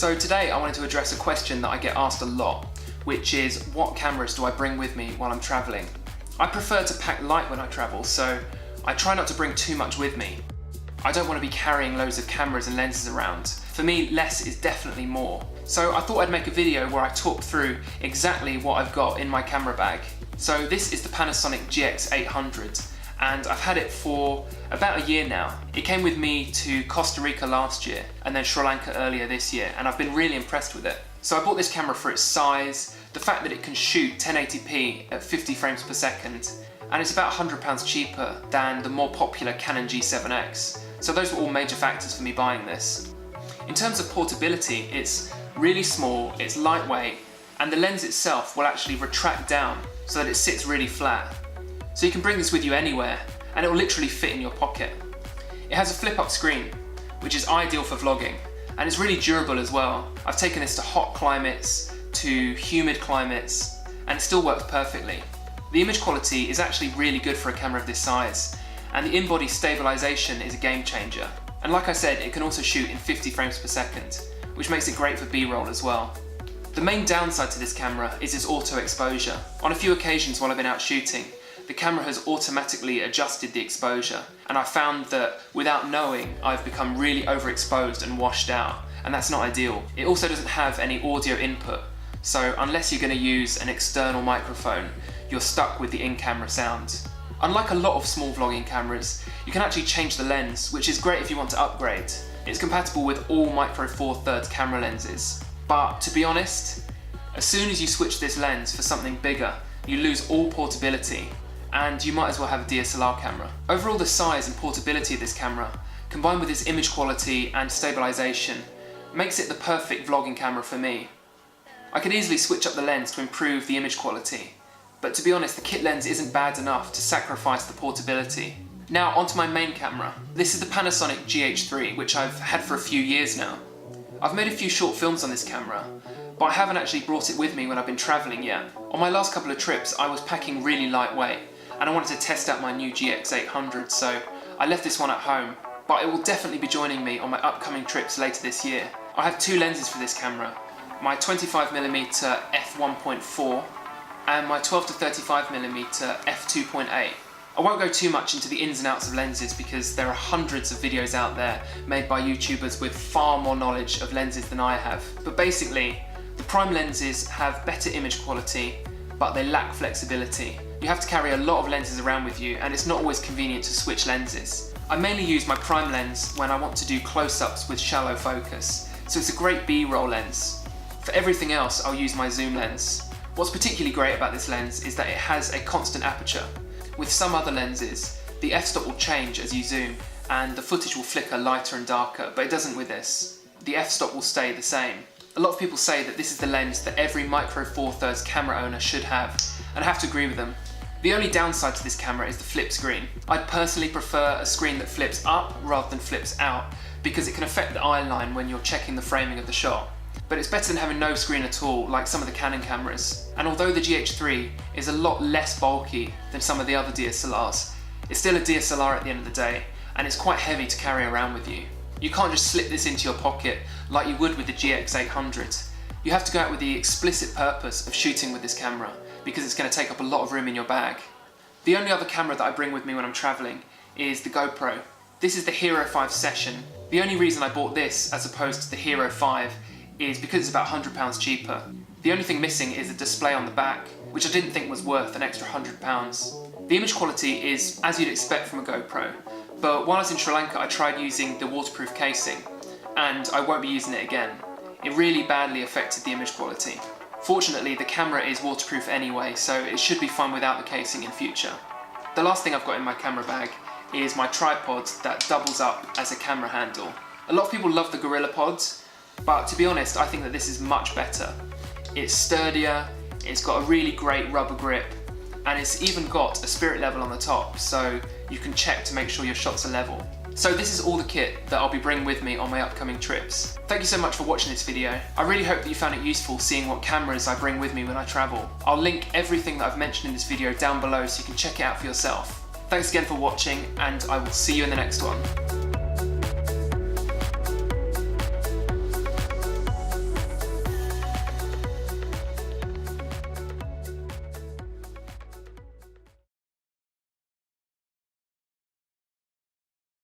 So today I wanted to address a question that I get asked a lot, which is what cameras do I bring with me while I'm travelling? I prefer to pack light when I travel, so I try not to bring too much with me. I don't want to be carrying loads of cameras and lenses around. For me, less is definitely more. So I thought I'd make a video where I talk through exactly what I've got in my camera bag. So this is the Panasonic GX800, and I've had it for about a year now. It came with me to Costa Rica last year and then Sri Lanka earlier this year, and I've been really impressed with it. So I bought this camera for its size, the fact that it can shoot 1080p at 50 frames per second, and it's about £100 cheaper than the more popular Canon G7X. So those were all major factors for me buying this. In terms of portability, it's really small, it's lightweight, and the lens itself will actually retract down so that it sits really flat. So you can bring this with you anywhere, and it will literally fit in your pocket. It has a flip-up screen, which is ideal for vlogging, and it's really durable as well. I've taken this to hot climates, to humid climates, and it still works perfectly. The image quality is actually really good for a camera of this size, and the in-body stabilization is a game changer. And like I said, it can also shoot in 50 frames per second, which makes it great for B-roll as well. The main downside to this camera is its auto exposure. On a few occasions while I've been out shooting, the camera has automatically adjusted the exposure, and I found that without knowing, I've become really overexposed and washed out, and that's not ideal. It also doesn't have any audio input, so unless you're going to use an external microphone, you're stuck with the in-camera sound. Unlike a lot of small vlogging cameras, you can actually change the lens, which is great if you want to upgrade. It's compatible with all micro four thirds camera lenses. But to be honest, as soon as you switch this lens for something bigger, you lose all portability, and you might as well have a DSLR camera. Overall, the size and portability of this camera, combined with its image quality and stabilization, makes it the perfect vlogging camera for me. I could easily switch up the lens to improve the image quality, but to be honest, the kit lens isn't bad enough to sacrifice the portability. Now onto my main camera. This is the Panasonic GH3, which I've had for a few years now. I've made a few short films on this camera, but I haven't actually brought it with me when I've been travelling yet. On my last couple of trips, I was packing really lightweight, and I wanted to test out my new GX800, so I left this one at home, but it will definitely be joining me on my upcoming trips later this year. I have two lenses for this camera, my 25mm f1.4 and my 12 to 35mm f2.8. I won't go too much into the ins and outs of lenses because there are hundreds of videos out there made by YouTubers with far more knowledge of lenses than I have. But basically, the prime lenses have better image quality, but they lack flexibility. You have to carry a lot of lenses around with you, and it's not always convenient to switch lenses. I mainly use my prime lens when I want to do close-ups with shallow focus, so it's a great B-roll lens. For everything else, I'll use my zoom lens. What's particularly great about this lens is that it has a constant aperture. With some other lenses, the f-stop will change as you zoom, and the footage will flicker lighter and darker, but it doesn't with this. The f-stop will stay the same. A lot of people say that this is the lens that every micro four thirds camera owner should have, and I have to agree with them. The only downside to this camera is the flip screen. I'd personally prefer a screen that flips up rather than flips out, because it can affect the eye line when you're checking the framing of the shot. But it's better than having no screen at all, like some of the Canon cameras. And although the GH3 is a lot less bulky than some of the other DSLRs, it's still a DSLR at the end of the day, and it's quite heavy to carry around with you. You can't just slip this into your pocket like you would with the GX800. You have to go out with the explicit purpose of shooting with this camera, because it's going to take up a lot of room in your bag. The only other camera that I bring with me when I'm travelling is the GoPro. This is the Hero 5 Session. The only reason I bought this as opposed to the Hero 5 is because it's about £100 cheaper. The only thing missing is a display on the back, which I didn't think was worth an extra £100. The image quality is as you'd expect from a GoPro, but while I was in Sri Lanka I tried using the waterproof casing, and I won't be using it again. It really badly affected the image quality. Fortunately, the camera is waterproof anyway, so it should be fine without the casing in future. The last thing I've got in my camera bag is my tripod that doubles up as a camera handle. A lot of people love the Gorilla Pods, but to be honest, I think that this is much better. It's sturdier, it's got a really great rubber grip, and it's even got a spirit level on the top, so you can check to make sure your shots are level. So this is all the kit that I'll be bringing with me on my upcoming trips. Thank you so much for watching this video. I really hope that you found it useful seeing what cameras I bring with me when I travel. I'll link everything that I've mentioned in this video down below so you can check it out for yourself. Thanks again for watching, and I will see you in the next one.